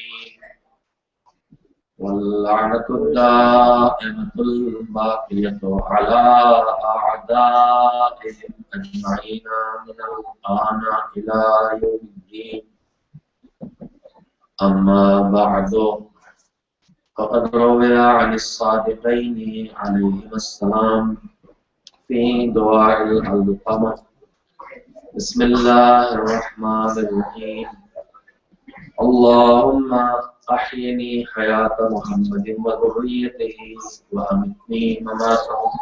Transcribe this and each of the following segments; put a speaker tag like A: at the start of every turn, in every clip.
A: العالمين واللعنة الدائمة الباقية على أعدائهم أجمعين من الآن إلى يوم الدين. أما بعد فقد روي عن الصادقين عليهما السلام في دعاء القمر: بسم الله الرحمن الرحيم. اللهم أحيني حياة محمد وذريته وأمتني مماتهم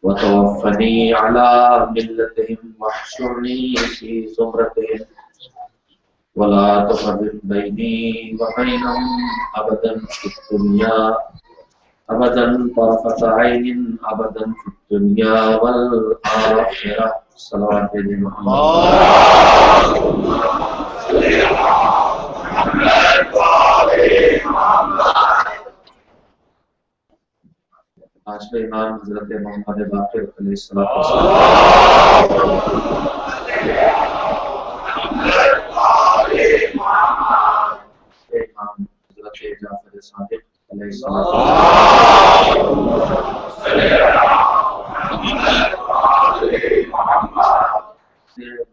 A: وتوفني على ملتهم واحشرني في زمرتهم ولا تفرق بيني وبينهم أبدا في الدنيا أبدا طرفة عين أبدا في الدنيا والآخرة. صلوات محمد. آج امام حضرت محمد باقر علیہ السلام امام حضرت جعفر صادق علیہ السلام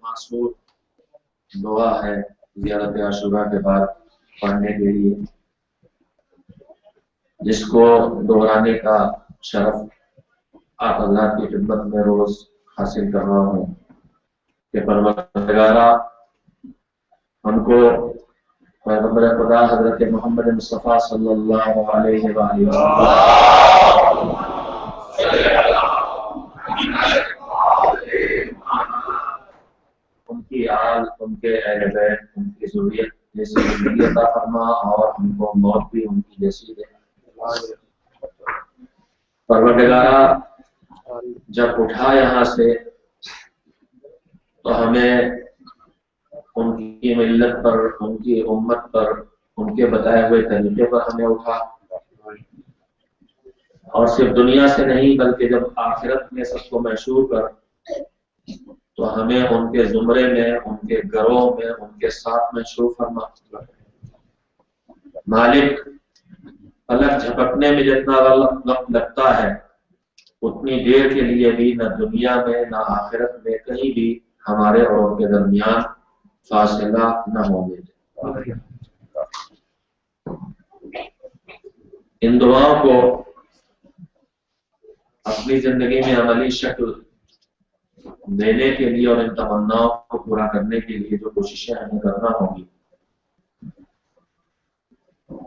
A: معصور دعا ہے زیارت عاشورہ کے بعد پڑھنے کے لیے، جس کو دہرانے کا شرف آپ حضرات کی خدمت میں روز حاصل کر رہا ہوں کہ پروردگارہ ہم کو پیغمبر خدا حضرت محمد مصطفیٰ صلی اللہ علیہ وآلہ وسلم ان کی آل، ان کے اہل بیت، ان کی ذریت جیسی زندگی عطا فرما اور ہم کو موت بھی ان کی جیسی دے۔ پروردگارہ جب اٹھا یہاں سے تو ہمیں ان کی ملت پر، ان کی امت پر، ان کے بتائے ہوئے طریقے پر ہمیں اٹھا، اور صرف دنیا سے نہیں بلکہ جب آخرت میں سب کو محشور کر تو ہمیں ان کے زمرے میں، ان کے گروہ میں، ان کے ساتھ محشور فرما۔ مالک، پلک جھپکنے میں جتنا وقت لگتا ہے اتنی دیر کے لیے بھی نہ دنیا میں نہ آخرت میں کہیں بھی ہمارے اور ان کے درمیان فاصلہ نہ ہونے دے۔ ان دعاؤں کو اپنی زندگی میں عملی شکل دینے کے لیے اور ان تمناؤں کو پورا کرنے کے لیے جو کوششیں ہمیں کرنا ہوں گی،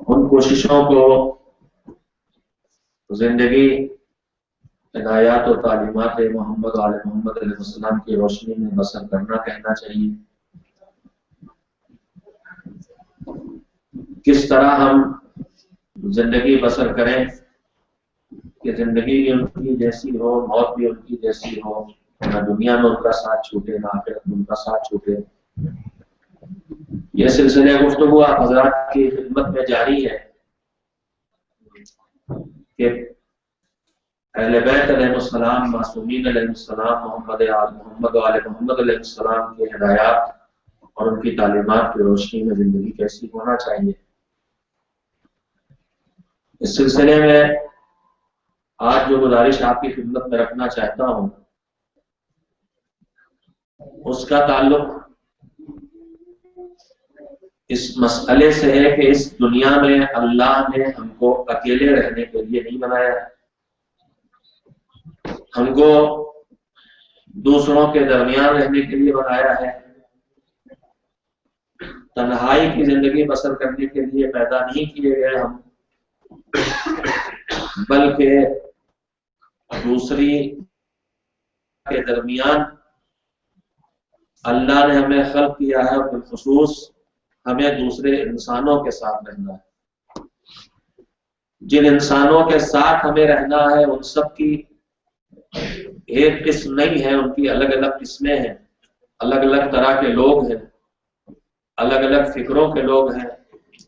A: ان کوششوں کو زندگی ہدایات و تعلیمات محمد علیہ محمد علیہ السلام کی روشنی میں بسر کرنا کہنا چاہیے۔ کس طرح ہم زندگی بسر کریں کہ زندگی بھی ان کی جیسی ہو، موت بھی ان کی جیسی ہو، نہ دنیا میں ان کا ساتھ چھوٹے نہ آخرت میں ان کا ساتھ چھوٹے۔ یہ سلسلہ گفتگو آپ حضرات کی خدمت میں جاری ہے کہ اہل بیت علیہ السلام، معصومین علیہ السلام، محمد و آل محمد علیہ السلام کی ہدایات اور ان کی تعلیمات کی روشنی میں زندگی کیسی ہونا چاہیے۔ اس سلسلے میں آج جو گزارش آپ کی خدمت میں رکھنا چاہتا ہوں اس کا تعلق اس مسئلے سے ہے کہ اس دنیا میں اللہ نے ہم کو اکیلے رہنے کے لیے نہیں بنایا، ہم کو دوسروں کے درمیان رہنے کے لیے بنایا ہے، تنہائی کی زندگی بسر کرنے کے لیے پیدا نہیں کیے گئے ہم، بلکہ دوسری کے درمیان اللہ نے ہمیں خلق کیا ہے اور بالخصوص ہمیں دوسرے انسانوں کے ساتھ رہنا ہے۔ جن انسانوں کے ساتھ ہمیں رہنا ہے ان سب کی ایک قسم نہیں ہے، ان کی الگ الگ قسمیں ہیں، الگ الگ طرح کے لوگ ہیں، الگ الگ فکروں کے لوگ ہیں،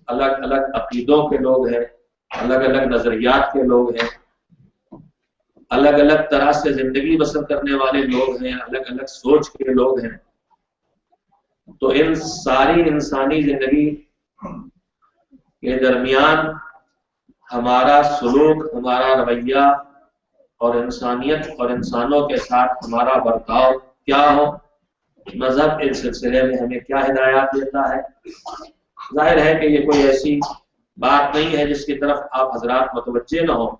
A: الگ الگ عقیدوں کے لوگ ہیں، الگ الگ نظریات کے لوگ ہیں، الگ الگ طرح سے زندگی بسر کرنے والے لوگ ہیں، الگ الگ سوچ کے لوگ ہیں۔ تو ان ساری انسانی زندگی کے درمیان ہمارا سلوک، ہمارا رویہ اور انسانیت اور انسانوں کے ساتھ ہمارا برتاؤ کیا ہو، مذہب اس سلسلے میں ہمیں کیا ہدایات دیتا ہے۔ ظاہر ہے کہ یہ کوئی ایسی بات نہیں ہے جس کی طرف آپ حضرات متوجہ نہ ہوں،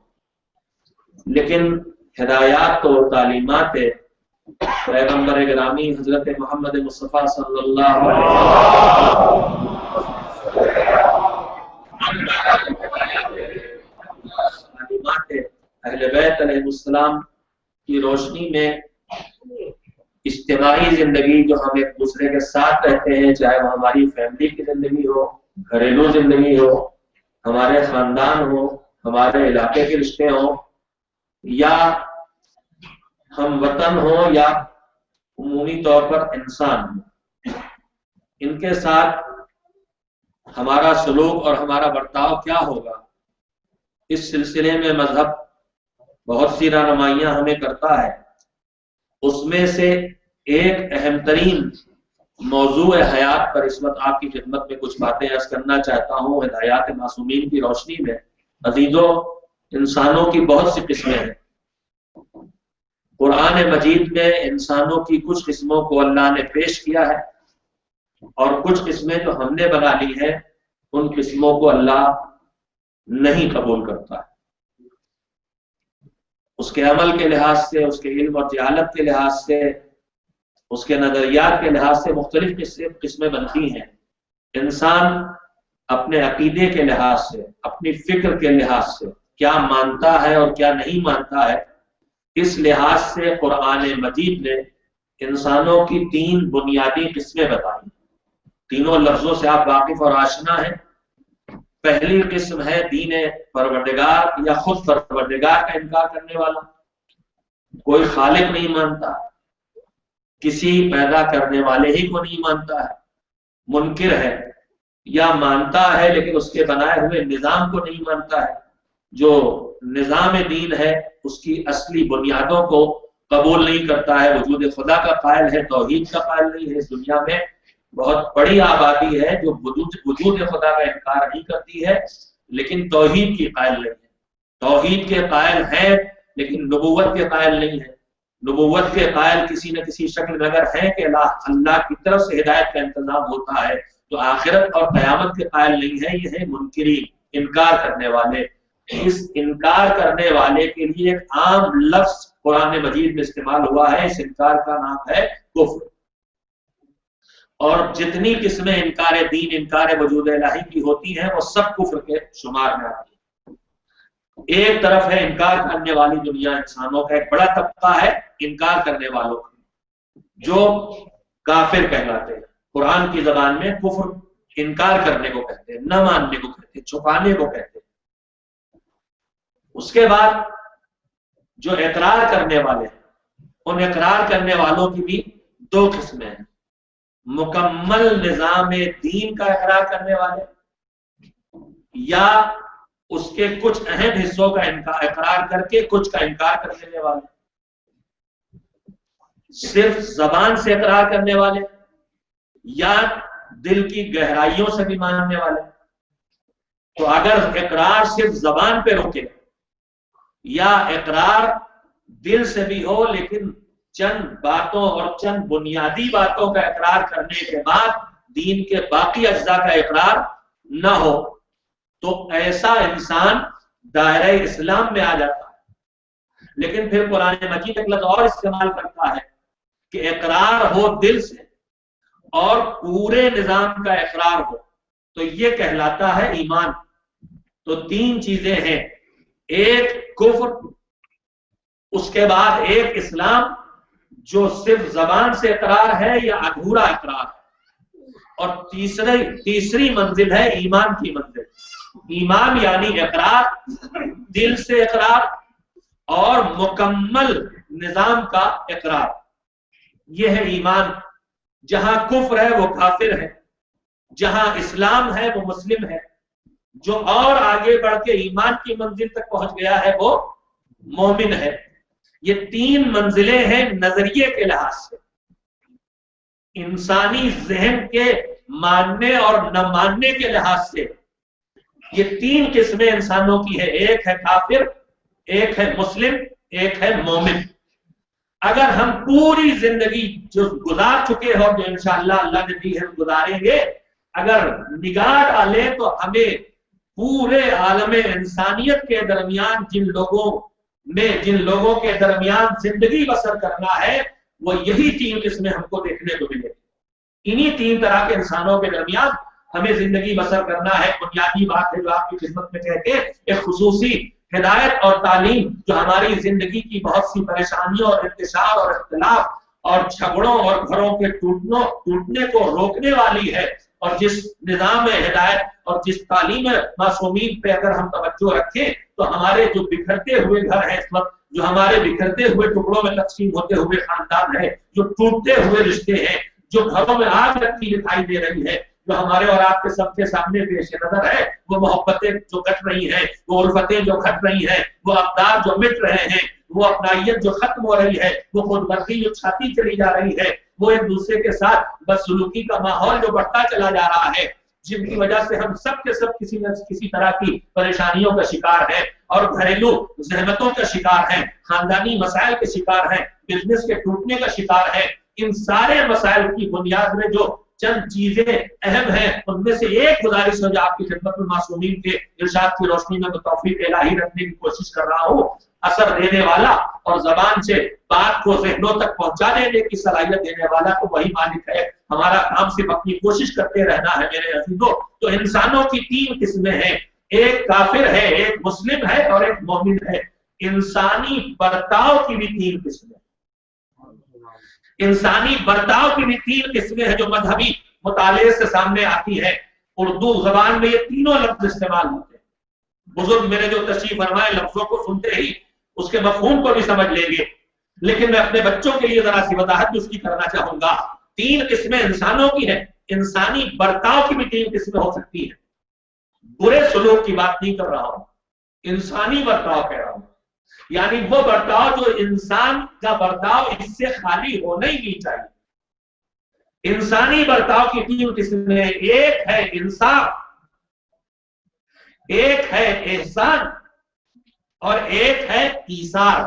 A: لیکن ہدایات تو تعلیمات پیغمبر گرامی حضرت محمد مصطفیٰ صلی اللہ علیہ وسلم تعلیمات اہل بیت علیہ السلام کی روشنی میں اجتماعی زندگی جو ہم ایک دوسرے کے ساتھ رہتے ہیں، چاہے وہ ہماری فیملی کی زندگی ہو، گھریلو زندگی ہو، ہمارے خاندان ہو، ہمارے علاقے کے رشتے ہوں، یا ہم وطن ہوں، یا عمومی طور پر انسان ہوں، ان کے ساتھ ہمارا سلوک اور ہمارا برتاؤ کیا ہوگا، اس سلسلے میں مذہب بہت سی رہنمائیاں ہمیں کرتا ہے۔ اس میں سے ایک اہم ترین موضوع حیات پر اس وقت آپ کی خدمت میں کچھ باتیں عرض کرنا چاہتا ہوں۔ ہدایات معصومین کی روشنی میں عزیزو، انسانوں کی بہت سی قسمیں ہیں۔ قرآن مجید میں انسانوں کی کچھ قسموں کو اللہ نے پیش کیا ہے، اور کچھ قسمیں جو ہم نے بنا لی ہیں ان قسموں کو اللہ نہیں قبول کرتا ہے۔ اس کے عمل کے لحاظ سے، اس کے علم اور جہالت کے لحاظ سے، اس کے نظریات کے لحاظ سے مختلف قسمیں بنتی ہیں۔ انسان اپنے عقیدے کے لحاظ سے، اپنی فکر کے لحاظ سے کیا مانتا ہے اور کیا نہیں مانتا ہے، اس لحاظ سے قرآن مجید نے انسانوں کی تین بنیادی قسمیں بتائیں۔ تینوں لفظوں سے آپ واقف اور آشنا ہیں۔ پہلی قسم ہے دین پروردگار یا خود پروردگار کا انکار کرنے والا، کوئی خالق نہیں مانتا، کسی پیدا کرنے والے ہی کو نہیں مانتا ہے، منکر ہے، یا مانتا ہے لیکن اس کے بنائے ہوئے نظام کو نہیں مانتا ہے، جو نظام دین ہے اس کی اصلی بنیادوں کو قبول نہیں کرتا ہے، وجود خدا کا قائل ہے، توحید کا قائل نہیں ہے۔ اس دنیا میں بہت بڑی آبادی ہے جو وجود خدا کا انکار نہیں کرتی ہے لیکن توحید کی قائل نہیں ہے، توحید کے قائل ہیں لیکن نبوت کے قائل نہیں ہے۔ نبوت کے قائل کسی نہ کسی شکل میں اگر ہیں کہ اللہ کی طرف سے ہدایت کا انتظام ہوتا ہے، تو آخرت اور قیامت کے قائل نہیں ہے، یہ ہے منکرین، انکار کرنے والے۔ اس انکار کرنے والے کے لیے ایک عام لفظ قرآن مجید میں استعمال ہوا ہے، اس انکار کا نام ہے کفر۔ اور جتنی قسمیں انکار دین، انکار وجود الہی کی ہوتی ہیں وہ سب کفر کے شمار میں آتی ہیں۔ ایک طرف ہے انکار کرنے والی دنیا، انسانوں کا ایک بڑا طبقہ ہے انکار کرنے والوں کا، جو کافر کہلاتے ہیں۔ قرآن کی زبان میں کفر انکار کرنے کو کہتے ہیں، نہ ماننے کو کہتے ہیں، چھپانے کو کہتے ہیں۔ اس کے بعد جو اقرار کرنے والے ہیں، ان اقرار کرنے والوں کی بھی دو قسمیں ہیں، مکمل نظام دین کا اقرار کرنے والے یا اس کے کچھ اہم حصوں کا اقرار کر کے کچھ کا انکار کر دینے والے، صرف زبان سے اقرار کرنے والے یا دل کی گہرائیوں سے بھی ماننے والے۔ تو اگر اقرار صرف زبان پہ رکے یا اقرار دل سے بھی ہو لیکن چند باتوں اور چند بنیادی باتوں کا اقرار کرنے کے بعد دین کے باقی اجزاء کا اقرار نہ ہو، تو ایسا انسان دائرہ اسلام میں آ جاتا ہے۔ لیکن پھر قرآن مجید ایک لفظ اور استعمال کرتا ہے کہ اقرار ہو دل سے اور پورے نظام کا اقرار ہو تو یہ کہلاتا ہے ایمان۔ تو تین چیزیں ہیں، ایک کفر، اس کے بعد ایک اسلام جو صرف زبان سے اقرار ہے یا ادھورا اقرار ہے، اور تیسری منزل ہے ایمان کی منزل۔ ایمان یعنی اقرار، دل سے اقرار اور مکمل نظام کا اقرار، یہ ہے ایمان۔ جہاں کفر ہے وہ کافر ہے، جہاں اسلام ہے وہ مسلم ہے، جو اور آگے بڑھ کے ایمان کی منزل تک پہنچ گیا ہے وہ مومن ہے۔ یہ تین منزلیں ہیں نظریے کے لحاظ سے، انسانی ذہن کے ماننے اور نہ ماننے کے لحاظ سے یہ تین قسمیں انسانوں کی ہے، ایک ہے کافر، ایک ہے مسلم، ایک ہے مومن۔ اگر ہم پوری زندگی جو گزار چکے ہو، جو انشاءاللہ اللہ نے دی ہے گزاریں گے، اگر نگاہ ڈالیں تو ہمیں پورے عالم انسانیت کے درمیان جن لوگوں کے درمیان زندگی بسر کرنا ہے، وہ یہی تین قسمیں ہم کو دیکھنے کو ملے۔ انہی تین طرح کے انسانوں کے درمیان ہمیں زندگی بسر کرنا ہے۔ بنیادی بات ہے جو آپ کی خدمت میں کہتے ہیں، ایک خصوصی ہدایت اور تعلیم جو ہماری زندگی کی بہت سی پریشانیوں اور انتشار اور اختلاف اور جھگڑوں اور گھروں کے ٹوٹنے کو روکنے والی ہے، اور جس نظام ہدایت اور جس تعلیم معصومین پہ اگر ہم توجہ رکھیں تو ہمارے جو بکھرتے ہوئے گھر ہیں اس وقت، جو ہمارے بکھرتے ہوئے ٹکڑوں میں تقسیم ہوتے ہوئے خاندان ہے، جو ٹوٹتے ہوئے رشتے ہیں، جو گھروں میں آگ لگتی دکھائی دے رہی ہے، جو ہمارے اور آپ کے سب کے سامنے پیش نظر ہے، وہ محبتیں جو گھٹ رہی ہیں، وہ الفتیں جو گھٹ رہی ہیں، وہ اقدار جو مٹ رہے ہیں، وہ اپنائیت جو ختم ہو رہی ہے، وہ خود غرضی جو چھاتی چلی جا رہی ہے، وہ ایک دوسرے کے ساتھ بدسلوکی کا ماحول جو بڑھتا چلا جا رہا ہے، جن کی وجہ سے ہم سب کے سب کسی نہ کسی طرح کی پریشانیوں کا شکار ہیں اور گھریلو زحمتوں کا شکار ہیں، خاندانی مسائل کے شکار ہیں، بزنس کے ٹوٹنے کا شکار ہیں۔ ان سارے مسائل کی بنیاد میں جو چند چیزیں اہم ہیں، ان میں سے ایک گزارش ہے جو آپ کی خدمت میں معصومین کے ارشاد کی روشنی میں توفیق الہی رکھنے کی کوشش کر رہا ہوں۔ اثر دینے والا اور زبان سے بات کو ذہنوں تک پہنچا دینے کی صلاحیت دینے والا تو وہی مالک ہے، ہمارا کام صرف اپنی کوشش کرتے رہنا ہے میرے عزیزوں۔ تو انسانوں کی تین قسمیں ہیں، ایک کافر ہے، ایک مسلم ہے اور ایک مومن ہے۔ انسانی برتاؤ کی بھی تین قسمیں، انسانی برتاؤ کی بھی تین قسمیں ہیں جو مذہبی مطالعے سے سامنے آتی ہے۔ اردو زبان میں یہ تینوں لفظ استعمال ہوتے ہیں۔ بزرگ میرے جو تشریف فرمائے لفظوں کو سنتے ہی اس کے مفہوم کو بھی سمجھ لیں گے، لیکن میں اپنے بچوں کے لیے ذرا سی وضاحت بھی اس کی کرنا چاہوں گا۔ تین قسمیں انسانوں کی ہیں، انسانی برتاؤ کی بھی تین قسمیں ہو سکتی ہیں۔ برے سلوک کی بات نہیں کر رہا ہوں، انسانی برتاؤ کہہ رہا ہوں، یعنی وہ برتاؤ جو انسان کا برتاؤ اس سے خالی ہونا ہی نہیں چاہیے۔ انسانی برتاؤ کی تین قسمیں، ایک ہے انصاف، ایک ہے احسان اور ایک ہے ایثار۔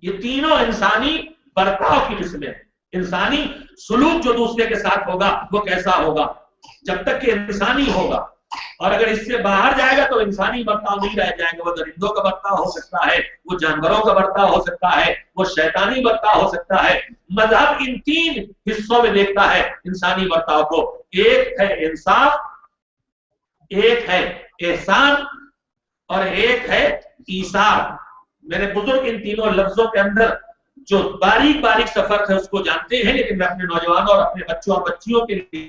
A: یہ تینوں انسانی برتاؤ کی قسمیں ہیں۔ انسانی سلوک جو دوسرے کے ساتھ ہوگا وہ کیسا ہوگا؟ جب تک کہ انسانی ہوگا، اور اگر اس سے باہر جائے گا تو انسانی برتاؤ نہیں رہ جائے گا، وہ درندوں کا برتاؤ ہو سکتا ہے، وہ جانوروں کا برتاؤ ہو سکتا ہے، وہ شیطانی برتاؤ ہو سکتا ہے۔ مذہب ان تین حصوں میں دیکھتا ہے انسانی برتاؤ کو، ایک ہے انصاف، ایک ہے احسان اور ایک ہے ایثار۔ میرے بزرگ ان تینوں لفظوں کے اندر جو باریک باریک سا فرق ہے اس کو جانتے ہیں، لیکن میں اپنے نوجوانوں اور اپنے بچوں اور بچیوں کے لیے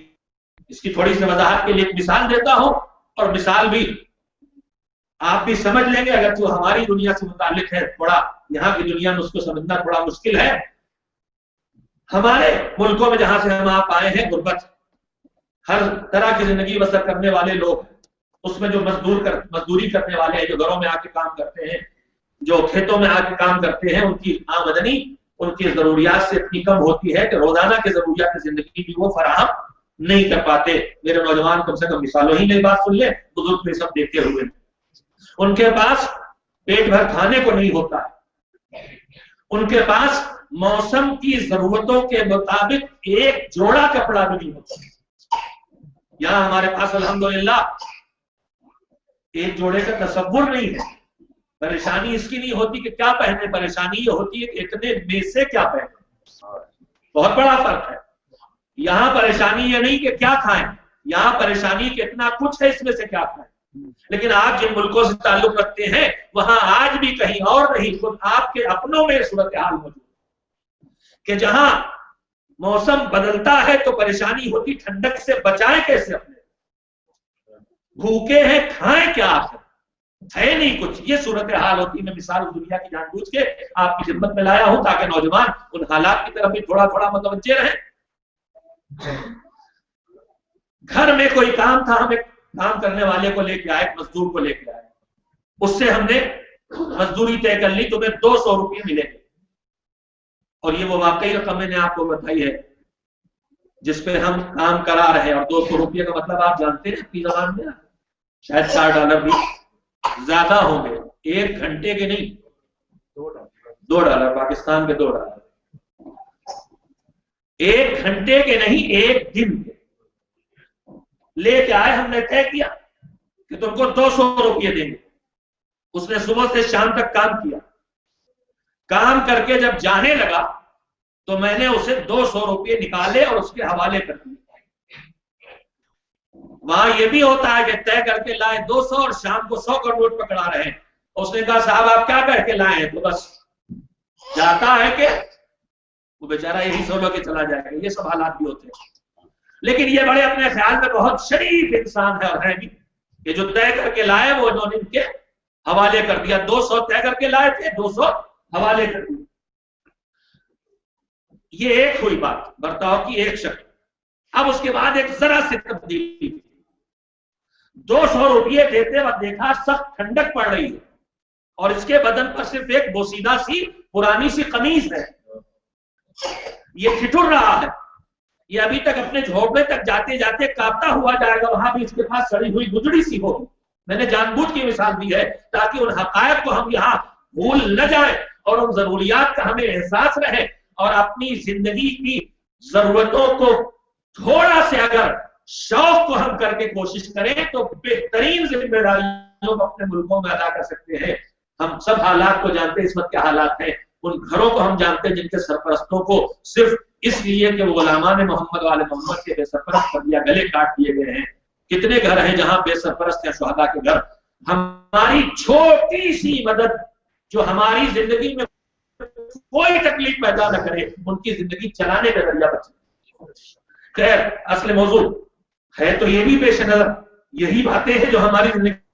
A: اس کی تھوڑی سی وضاحت کے لیے ایک مثال دیتا ہوں، اور مثال بھی آپ بھی سمجھ لیں گے، اگر جو ہماری دنیا سے متعلق ہے، تھوڑا یہاں کی دنیا میں اس کو سمجھنا تھوڑا مشکل ہے۔ ہمارے ملکوں میں جہاں سے ہم آپ آئے ہیں، غربت، ہر طرح کی زندگی بسر کرنے والے لوگ، اس میں جو مزدوری کرنے والے ہیں، جو گھروں میں آ کے کام کرتے ہیں، جو کھیتوں میں آ کے کام کرتے ہیں، ان کی آمدنی ان کی ضروریات سے اتنی کم ہوتی ہے کہ روزانہ کے ضروریات زندگی بھی وہ فراہم نہیں کر پاتے۔ میرے نوجوان کم سے کم مثالوں ہی نہیں بات سن لیں، بزرگ سب دیکھتے ہوئے ان کے پاس پیٹ بھر کھانے کو نہیں ہوتا ہے، ان کے پاس موسم کی ضرورتوں کے مطابق ایک جوڑا کپڑا بھی نہیں ہوتا۔ یہاں ہمارے پاس الحمدللہ ایک جوڑے کا تصور نہیں ہے۔ پریشانی اس کی نہیں ہوتی کہ کیا پہنے، پریشانی یہ ہوتی ہے کہ اتنے میں سے کیا پہنے۔ بہت بڑا فرق ہے۔ یہاں پریشانی یہ نہیں کہ کیا کھائیں، یہاں پریشانی کہ اتنا کچھ ہے، اس میں سے کیا کھائیں۔ لیکن آپ جن ملکوں سے تعلق رکھتے ہیں وہاں آج بھی کہیں اور نہیں، خود آپ کے اپنوں میں صورتحال موجود ہے کہ جہاں موسم بدلتا ہے تو پریشانی ہوتی، ٹھنڈک سے بچائیں کیسے، اپنے بھوکے ہیں کھائیں کیا، آخر ہے نہیں کچھ، یہ صورتحال ہوتی۔ میں مثال دنیا کی جان بوجھ کے آپ کی خدمت میں لایا ہوں تاکہ نوجوان ان حالات کی طرف بھی تھوڑا تھوڑا متوجہ رہیں۔ گھر میں کوئی کام تھا، ہم ایک کام کرنے والے کو لے کے آئے، مزدور کو لے کے آئے، اس سے ہم نے مزدوری طے کر لی، تمہیں 200 روپئے ملیں گے، اور یہ وہ واقعی رقم میں نے آپ کو بتائی ہے۔ جس پہ ہم کام کرا رہے ہیں، اور 200 روپیے کا مطلب آپ جانتے ہیں اپنی زبان میں شاید $4 بھی زیادہ ہوں گے، 1 گھنٹے کے نہیں، $2 پاکستان کے $2، 1 گھنٹے کے نہیں 1 دن کے لے کے آئے، ہم نے طے کیا کہ تم کو 200 روپیے دیں گے۔ اس نے صبح سے شام تک کام کیا، کام کر کے جب جانے لگا تو میں نے اسے 200 روپیے نکالے اور اس کے حوالے کر دیے۔ وہاں یہ بھی ہوتا ہے کہ طے کر کے لائے 200 اور شام کو 100 کا نوٹ پکڑا رہے ہیں۔ اس نے کہا صاحب آپ کیا کہہ کے لائے ہیں؟ تو بس جاتا ہے کہ وہ بیچارہ یہی سولو کے چلا جائے گا۔ یہ سب حالات بھی ہوتے ہیں، لیکن یہ بڑے اپنے خیال میں بہت شریف انسان ہے، اور ہے بھی کہ جو طے کر کے لائے وہ انہوں نے ان کے حوالے کر دیا۔ 200 طے کر کے لائے تھے، 200 حوالے کر دیا۔ یہ ایک ہوئی بات، برتاؤ کی ایک شکل۔ اب اس کے بعد ایک ذرا سی تبدیلی، 200 روپیے دیتے وقت دیکھا سخت ٹھنڈک پڑ رہی ہے اور اس کے بدن پر صرف ایک بوسیدہ سی پرانی سی قمیض ہے، یہ ٹھٹر رہا ہے، یہ ابھی تک اپنے جھونپڑے تک جاتے جاتے کانپتا ہوا جائے گا، وہاں بھی اس کے پاس سڑی ہوئی گجڑی سی ہو۔ میں نے جان بوجھ کی مثال دی ہے تاکہ ان حقائق کو ہم یہاں بھول نہ جائیں اور ان ضروریات کا ہمیں احساس رہے، اور اپنی زندگی کی ضرورتوں کو تھوڑا سے اگر شوق کو ہم کر کے کوشش کریں تو بہترین ذمہ داریوں کو اپنے ملکوں میں ادا کر سکتے ہیں۔ ہم سب حالات کو جانتے ہیں، اس وقت کیا حالات ہیں، ان گھروں کو ہم جانتے ہیں جن کے سرپرستوں کو صرف اس لیے کہ وہ غلامان محمد والے محمد کے بے سرپرست کر دیا، گلے کاٹ دیے گئے ہیں۔ کتنے گھر ہیں جہاں بے سرپرست یا شہداء کے گھر۔ ہماری چھوٹی سی مدد جو ہماری زندگی میں کوئی تکلیف پیدا نہ کرے، ان کی زندگی چلانے کا ذریعہ بچے۔ خیر، اصل موضوع ہے تو یہ بھی پیش نظر، یہی باتیں ہیں جو ہماری زندگی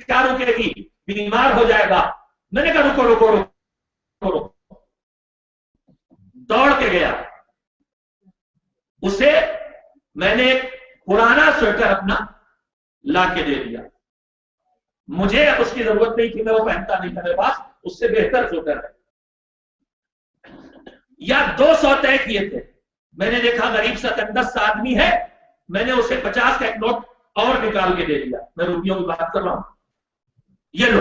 A: کیا رکے گی، بیمار ہو جائے گا۔ میں نے کہا رکو رکو رکو رکو، دوڑ کے گیا، اسے میں نے ایک پرانا سویٹر اپنا لا کے دے دیا۔ مجھے اس کی ضرورت نہیں تھی، میں وہ پہنتا نہیں تھا، میرے پاس اس سے بہتر سویٹر ہے۔ یا 200 طے کیے تھے، میں نے دیکھا غریب سا تندرست آدمی ہے، میں نے اسے 50 کا ایک نوٹ اور نکال کے دے دیا۔ میں روپیوں کی بات کر رہا ہوں، یہ لو۔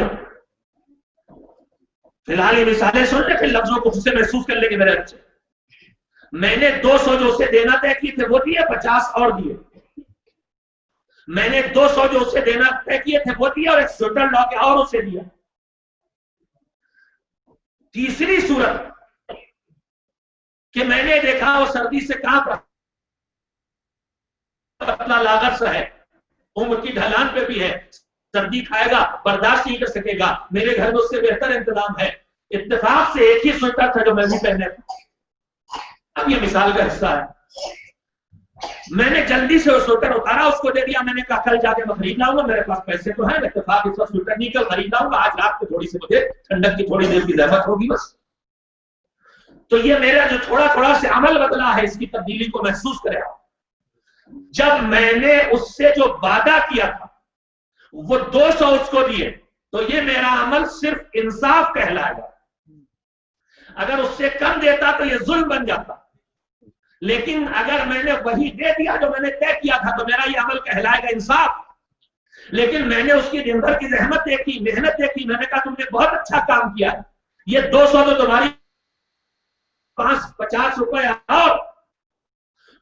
A: فی الحال یہ مثالیں سن لیں، پھر لفظوں کو اسے محسوس کر لیں گے میرے بچے۔ میں نے 200 جو اسے دینا طے کیے تھے وہ دیے، 50 اور دیے۔ میں نے 200 جو اسے دینا طے کیے تھے وہ دیا، اور ایک سویٹر لا کے اور اسے دیا۔ تیسری صورت کہ میں نے دیکھا وہ سردی سے کانپ رہا، پتلا لاغر سا ہے، عمر کی ڈھلان پہ بھی ہے، سردی کھائے گا، برداشت نہیں کر سکے گا، میرے گھر میں اس سے بہتر انتظام ہے۔ اتفاق سے ایک ہی سویٹر تھا جو میں بھی پہنے تھا۔ اب یہ مثال کا حصہ ہے۔ میں نے جلدی سے وہ سویٹر اتارا، اس کو دے دیا۔ میں نے کہا کل جا کے میں خرید لاؤں گا، میرے پاس پیسے تو ہیں، اتفاق اس وقت سویٹر نہیں، کل خرید لاؤں گا، آج رات کو تھوڑی سی مجھے ٹھنڈک کی تھوڑی دیر کی زحمت ہوگی بس۔ تو یہ میرا جو تھوڑا تھوڑا سے عمل بدلا ہے، اس کی تبدیلی کو محسوس کرے۔ جب میں نے اس سے جو وعدہ کیا تھا وہ 200 اس کو دیے، تو یہ میرا عمل صرف انصاف کہلائے گا۔ اگر اس سے کم دیتا تو یہ ظلم بن جاتا، لیکن اگر میں نے وہی دے دیا جو میں نے طے کیا تھا تو میرا یہ عمل کہلائے گا انصاف۔ لیکن میں نے اس کی دن بھر کی زحمت دیکھی، محنت دیکھی، میں نے کہا تم نے بہت اچھا کام کیا ہے، یہ 200 تو تمہاری 50 روپے اور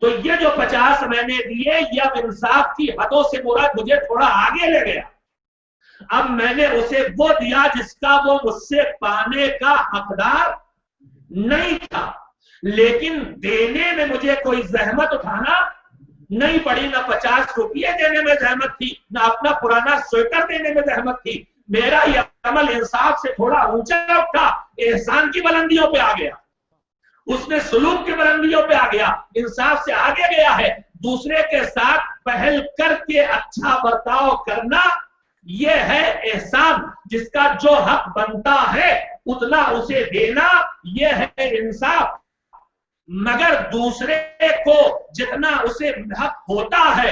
A: تو یہ جو 50 میں نے دیے یہ اب انصاف کی حدوں سے مراد مجھے تھوڑا آگے لے گیا۔ اب میں نے اسے وہ دیا جس کا وہ مجھ سے پانے کا حقدار نہیں تھا، لیکن دینے میں مجھے کوئی زحمت اٹھانا نہیں پڑی، نہ 50 روپیے دینے میں زحمت تھی، نہ اپنا پرانا سویٹر دینے میں زحمت تھی۔ میرا یہ عمل انصاف سے تھوڑا اونچا اٹھا، احسان کی بلندیوں پہ آ گیا، اس نے سلوک کی بلندیوں پہ آ گیا، انصاف سے آگے گیا ہے۔ دوسرے کے ساتھ پہل کر کے اچھا برتاؤ کرنا یہ ہے احسان، جس کا جو حق بنتا ہے اتنا اسے دینا، یہ ہے انصاف۔ مگر دوسرے کو جتنا اسے حق ہوتا ہے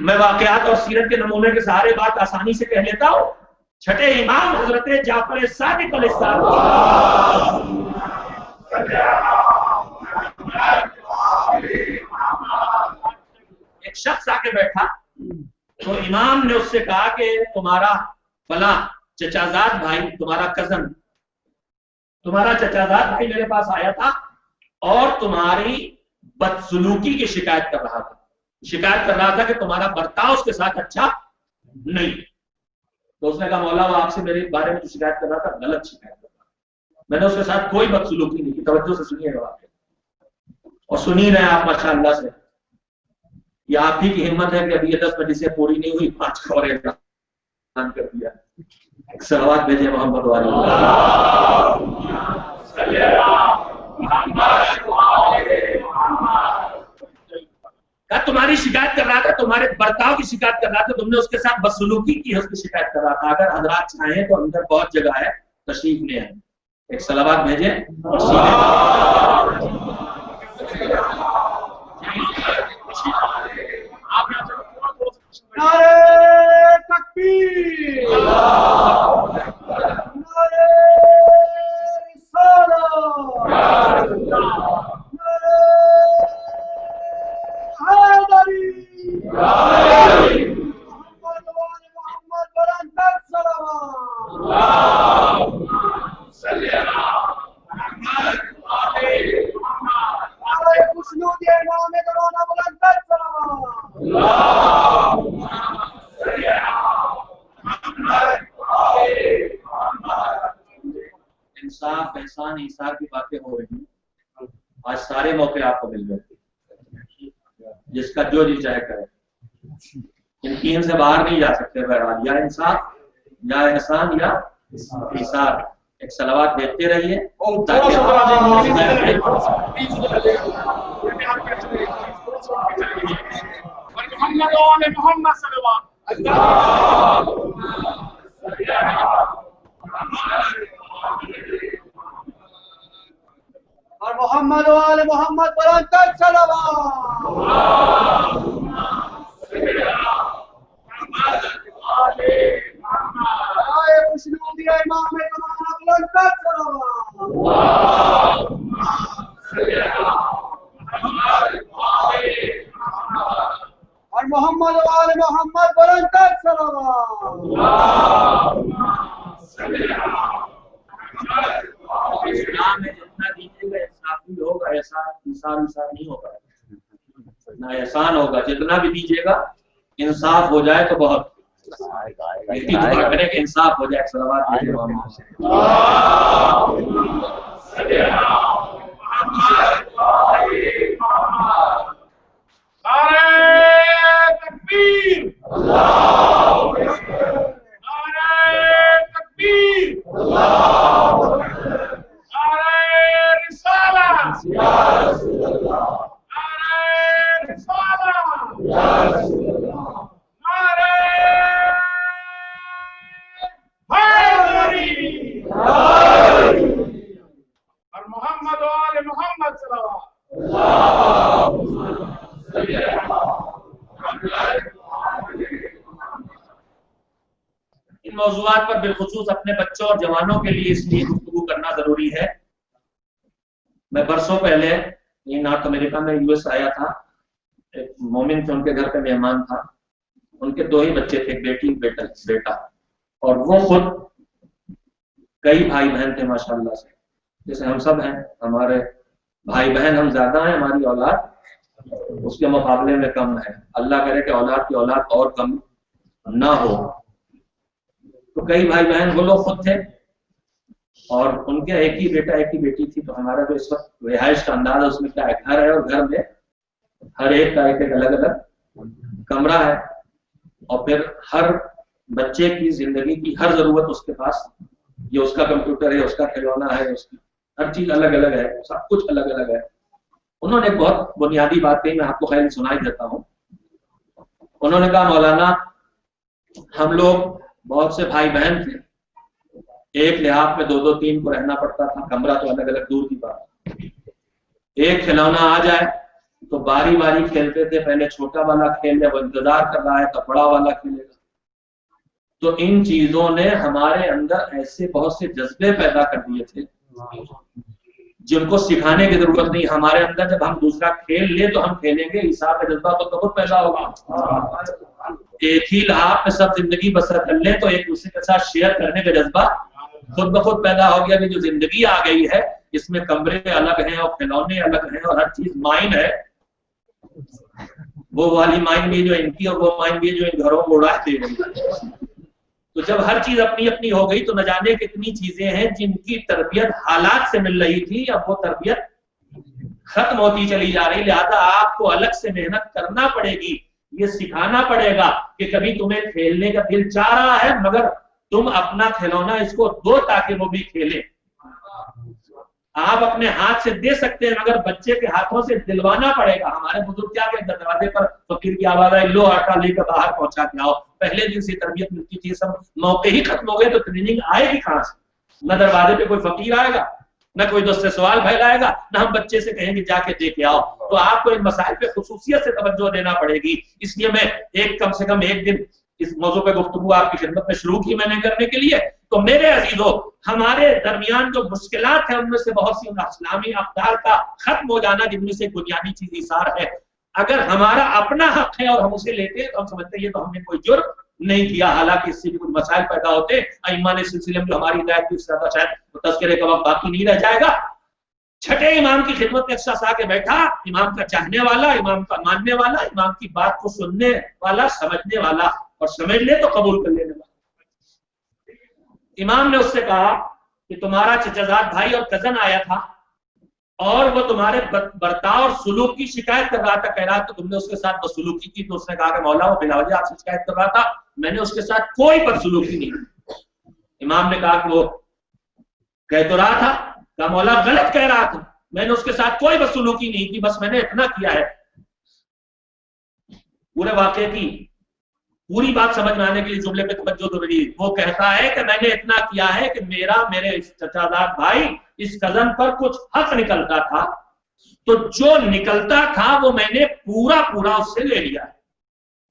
A: میں واقعات اور سیرت کے نمونے کے سہارے بات آسانی سے کہہ لیتا ہوں. چھٹے امام حضرت جعفر صادق علیہ السلام، ایک شخص آ کے بیٹھا تو امام نے اس سے کہا کہ تمہارا فلاں چچازاد بھائی، تمہارا کزن، تمہارا چچازاد بھائی میرے پاس آیا تھا اور تمہاری بدسلوکی کی شکایت کر رہا تھا کہ تمہارا برتاؤ اس کے ساتھ اچھا نہیں. تو اس نے کہا مولا وہ آپ سے میرے بارے میں جو شکایت کر رہا تھا غلط شکایت کر رہا تھا، میں نے اس کے ساتھ کوئی بدسلوکی نہیں کی. توجہ سے سنیے گا اور سنی رہے آپ ماشاء اللہ سے. یہ آپ ہی کی ہمت ہے کہ ابھی یہ 10 مجلسیں پوری نہیں ہوئی، 5 کا اور اعلان کر دیا. ایک صلوات بھیجے محمد والے. تمہاری شکایت کر رہا تھا، تمہارے برتاؤ کی شکایت کر رہا تھا، تم نے اس کے ساتھ بدسلوکی کی ہے، اس کی شکایت کر رہا تھا. اگر حضرات چاہیں تو اندر بہت جگہ ہے، تشریف لے آئیں. ایک صلوات بھیجیں.
B: نعرے تکبیر، نعرے رسالت، نعرے حیدری، محمد وآل محمد بلند صلوات. نعرے خشنود امام زمانہ بلند صلوات.
A: انصاف، احسان، ایثار کی باتیں ہو رہی ہیں. آج سارے موقع آپ کو مل گئے، جس کا جو جی چاہے کرے. ان تین سے باہر نہیں جا سکتے. بہرحال یا انصاف یا احسان یا ایثار. ایک صلوات بھیجتے رہیے
B: اور محمد وآل محمد بلند صلوات. خشنود امام زمانہ بلند صلوات. اور محمد وآل محمد بلند صلوات.
A: اسلام میں جتنا دیجیے گا انصافی ہوگا، ایثار نہیں ہوگا، نہ احسان ہوگا. جتنا بھی دیجیے گا انصاف ہو جائے تو بہت دعا کریں کہ انصاف ہو جائے. صلوات
B: تکبیر، تکبیر، رسالت، اور محمد وآل محمد صلوات.
A: ان موضوعات پر بالخصوص اپنے بچوں اور جوانوں کے لیے اس لیے گفتگو کرنا ضروری ہے. میں برسوں پہلے نارتھ امریکہ میں US آیا تھا. ایک مومن تھے، ان کے گھر پہ مہمان تھا. ان کے 2 ہی بچے تھے، بیٹی بیٹا. اور وہ خود کئی بھائی بہن تھے ماشاءاللہ سے، جیسے ہم سب ہیں. ہمارے بھائی بہن ہم زیادہ ہیں، ہماری اولاد اس کے مقابلے میں کم ہے. اللہ کرے کہ اولاد کی اولاد اور کم نہ ہو. تو کئی بھائی بہن وہ لوگ خود تھے اور ان کے ایک ہی بیٹا ایک ہی بیٹی تھی. تو ہمارا جو اس وقت رہائش کا انداز ہے اس میں کیا ہے، گھر ہے اور گھر میں ہر ایک کا ایک الگ الگ کمرہ ہے. اور پھر ہر بچے کی زندگی کی ہر ضرورت اس کے پاس، یہ اس کا کمپیوٹر ہے، اس کا کھلونا ہے، اس کی ہر چیز الگ الگ ہے، سب کچھ الگ الگ ہے. انہوں نے ایک بہت بنیادی بات کہی، میں آپ کو خیر سنائی دیتا ہوں. انہوں نے کہا مولانا ہم لوگ بہت سے بھائی بہن تھے، ایک لحاظ میں 2 3 کو رہنا پڑتا تھا، کمرہ تو الگ الگ دور کی بات. ایک کھلونا آ جائے تو باری باری کھیلتے تھے، پہلے چھوٹا والا کھیل ہے، وہ انتظار کر رہا ہے تو بڑا والا کھیلے گا۔ تو ان چیزوں نے ہمارے اندر ایسے بہت سے جذبے پیدا کر دیے تھے جن کو سکھانے کی ضرورت نہیں۔ ہمارے اندر جب ہم دوسرا کھیل لیں تو ہم کھیلیں گے، حساب کا جذبہ تو خود پیدا ہوگا۔ ایک ہی لحاظ میں سب زندگی بسر کر لیں تو ایک دوسرے کے ساتھ شیئر کرنے کا جذبہ خود بخود پیدا ہو گیا۔ ابھی جو زندگی آ گئی ہے اس میں کمرے الگ ہیں اور کھلونے الگ ہیں اور ہر چیز مائن ہے، وہ والی مائن بھی جو ان کی اور وہ مائن بھی جو ان گھروں کو اڑاتے ہیں۔ تو جب ہر چیز اپنی اپنی ہو گئی تو نہ جانے کتنی چیزیں ہیں جن کی تربیت حالات سے مل رہی تھی، اب وہ تربیت ختم ہوتی چلی جا رہی۔ لہذا آپ کو الگ سے محنت کرنا پڑے گی، یہ سکھانا پڑے گا کہ کبھی تمہیں کھیلنے کا دل چاہ رہا ہے مگر تم اپنا کھلونا اس کو دو تاکہ وہ بھی کھیلے۔ آپ اپنے ہاتھ سے دے سکتے ہیں مگر بچے کے ہاتھوں سے دلوانا پڑے گا۔ ہمارے بزرگ کیا کہتے ہیں، دروازے پر فقیر کی آواز آئی، لو آٹا لے کر باہر پہنچا کے آؤ۔ پہلے دن سے تربیت ملتی تھی، سب موقع ہی ختم ہو گئے تو ٹریننگ آئے گی کہاں سے؟ نہ دروازے پہ کوئی فقیر آئے گا، نہ کوئی دوست سے سوال پھیلائے گا، نہ ہم بچے سے کہیں گے جا کے دے کے آؤ۔ تو آپ کو ان مسائل پہ خصوصیت سے توجہ دینا پڑے گی۔ اس لیے میں کم سے کم ایک دن اس موضوع پہ گفتگو آپ کی خدمت میں شروع کی میں نے کرنے کے لیے۔ تو میرے عزیزو، ہمارے درمیان جو مشکلات ہیں ان میں سے بہت سی اسلامی اقدار کا ختم ہو جانا، جن میں سے بنیادی چیز ایثار ہے۔ اگر ہمارا اپنا حق ہے اور ہم اسے لیتے ہیں تو ہم سمجھتے ہیں یہ تو ہم نے کوئی جرم نہیں کیا، حالانکہ اس سے بھی کچھ مسائل پیدا ہوتے۔ ائمہ نے سلسلے میں جو ہماری ہدایت کی اس طرح شاید تذکرے کا وقت باقی نہیں رہ جائے گا۔ چھٹے امام کی خدمت میں ایک شخص آ کے بیٹھا، امام کا چاہنے والا، امام کا ماننے والا، امام کی بات کو سننے والا، سمجھنے والا، اور سمجھ لے تو قبول کر لینے والا۔ امام نے اس سے کہا کہ تمہارا چچازاد بھائی اور کزن آیا تھا اور وہ تمہارے برتاؤ اور سلوک کی شکایت کر رہا تھا، کہہ رہا تھا تم نے اس کے ساتھ بدسلوکی کی۔ تو اس نے کہا کہ مولا وہ بلا وجہ آپ سے شکایت کر رہا تھا، میں نے اس کے ساتھ کوئی بدسلوکی نہیں کی۔ امام نے کہا کہ وہ کہہ تو رہا تھا، کہا مولا غلط کہہ رہا تھا، میں نے اس کے ساتھ کوئی بدسلوکی نہیں کی، بس میں نے اتنا کیا ہے۔ پورے واقعے کی پوری بات سمجھ میں آنے کے لیے جملے پہ توجہ ضروری ہے۔ وہ کہتا ہے کہ میں نے اتنا کیا ہے کہ میرے چچازاد بھائی اس کزن پر کچھ حق نکلتا تھا، تو جو نکلتا تھا وہ میں نے پورا اس سے لے لیا ہے۔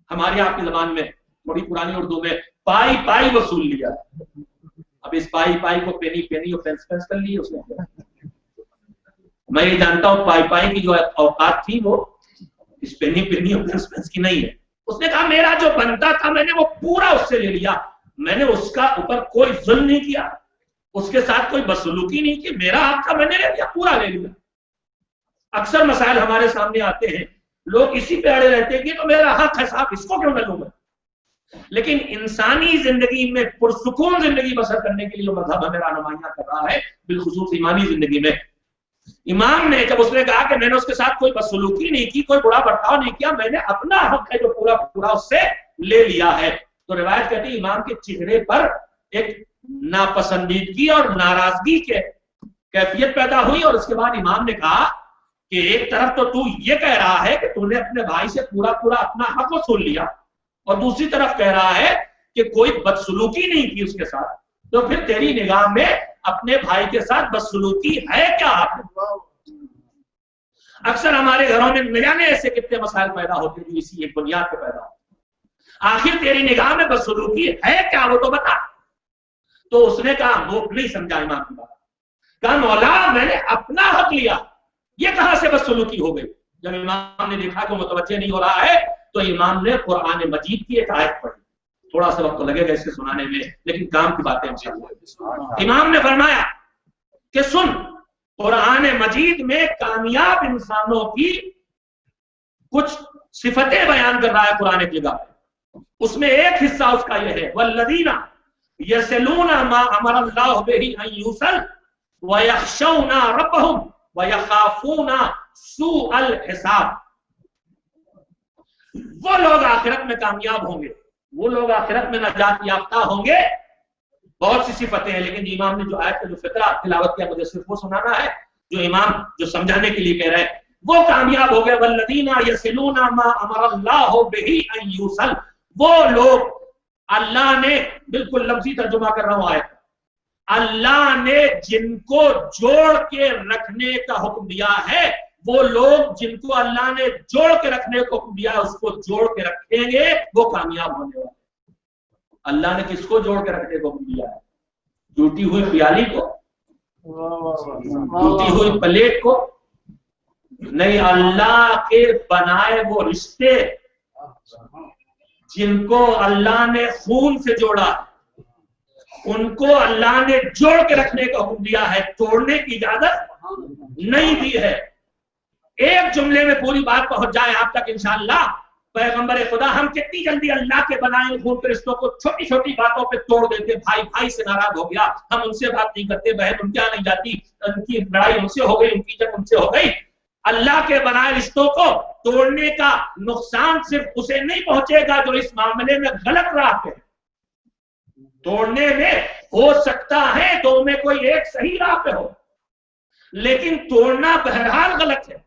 A: ہماری آپ کی زبان میں تھوڑی پرانی اردو میں پائی پائی وصول لیا۔ اب اس پائی پائی کو پینی پینی اور پینس پینس کر لی اس نے۔ میں یہ جانتا ہوں پائی پائی کی جو اوقات تھی وہ اس پینی پینی اور پینس پینس کی نہیں ہے۔ اس نے کہا میرا جو بنتا تھا میں نے وہ پورا اس سے لے لیا، میں نے اس کا اوپر کوئی ظلم نہیں کیا، اس کے ساتھ کوئی بدسلوکی نہیں کی، میرا حق تھا میں نے لے لیا، پورا لے لیا۔ اکثر مسائل ہمارے سامنے آتے ہیں، لوگ اسی پہ اڑے رہتے ہیں کہ تو میرا حق ہے صاحب، اس کو کیوں نہ لوں میں۔ لیکن انسانی زندگی میں پرسکون زندگی بسر کرنے کے لیے جو مذہب ہمیں رہنمائیاں کر رہا ہے، بالخصوص ایمانی زندگی میں، امام نے جب اس نے کہا کہ میں نے اس کے ساتھ کوئی بدسلوکی نہیں کی، کوئی برا برتاؤ نہیں کیا، میں نے اپنا حق ہے جو پورا اس سے لے لیا ہے، تو روایت کہتی ہے امام کے چہرے پر ایک ناپسندیدگی اور ناراضگی کے کیفیت پیدا ہوئی، اور اس کے بعد امام نے کہا کہ ایک طرف تو یہ کہہ رہا ہے کہ نے اپنے بھائی سے پورا اپنا حق وصول لیا، اور دوسری طرف کہہ رہا ہے کہ کوئی بدسلوکی نہیں کی اس کے ساتھ، تو پھر تیری نگاہ میں اپنے بھائی کے ساتھ بدسلوکی ہے کیا؟ اکثر ہمارے گھروں میں نہ جانے ایسے کتنے مسائل پیدا ہوتے ہیں اسی ایک بنیاد پہ پیدا ہوتے۔ آخر تیری نگاہ میں بدسلوکی ہے کیا، وہ تو بتا۔ تو اس نے کہا وہ نہیں سمجھا امام کی بات، کہا مولا میں نے اپنا حق لیا، یہ کہاں سے بدسلوکی ہو گئی؟ جب امام نے دیکھا کہ متوجہ نہیں ہو رہا ہے تو امام نے قرآن مجید کی ایک آیت پڑھی۔ تھوڑا سا وقت لگے گا اس کے سنانے میں، لیکن کام کی باتیں انشاءاللہ۔ امام نے فرمایا کہ سن، قرآن مجید میں کامیاب انسانوں کی کچھ صفتیں بیان کر رہا ہے قرآن کی جگہ، اس میں ایک حصہ اس کا یہ ہے والذین یصلون ما امر اللہ بہ ان یوصل ویخشون ربهم ویخافون سوء الحساب۔ وہ لوگ آخرت میں کامیاب ہوں گے، وہ لوگ آخرت میں نجات یافتہ ہوں گے۔ بہت سی صفتیں ہیں، لیکن امام نے جو آیت کا جو فقرہ تلاوت کیا مجھے صرف وہ سنانا ہے جو امام جو سمجھانے کے لیے کہہ رہے ہیں۔ وہ کامیاب ہو گئے والذین یصلون ما امر اللہ بہ ان یوصل، وہ لوگ اللہ نے، بالکل لفظی ترجمہ کر رہا ہوں آیت، اللہ نے جن کو جوڑ کے رکھنے کا حکم دیا ہے وہ لوگ جن کو اللہ نے جوڑ کے رکھنے کو دیا اس کو جوڑ کے رکھیں گے وہ کامیاب ہونے والے. اللہ نے کس کو جوڑ کے رکھنے کو دیا ہے؟ ٹوٹی ہوئی پیالی کو, ٹوٹی ہوئی پلیٹ کو نہیں, اللہ کے بنائے وہ رشتے جن کو اللہ نے خون سے جوڑا ان کو اللہ نے جوڑ کے رکھنے کا حکم دیا ہے, توڑنے کی اجازت نہیں دی ہے. ایک جملے میں پوری بات پہنچ جائے آپ تک انشاءاللہ. پیغمبر خدا ہم کتنی جلدی اللہ کے بنائے خون کے رشتوں کو چھوٹی چھوٹی باتوں پہ توڑ دیتے. بھائی بھائی سے ناراض ہو گیا, ہم ان سے بات نہیں کرتے, بہن ان کے یہاں نہیں جاتی, ان کی لڑائی ان سے ہو گئی, ان کی جنگ ان سے ہو گئی. اللہ کے بنائے رشتوں کو توڑنے کا نقصان صرف اسے نہیں پہنچے گا جو اس معاملے میں غلط راہ پہ. توڑنے میں ہو سکتا ہے دو میں کوئی ایک صحیح راہ پہ ہو, لیکن توڑنا بہرحال غلط ہے.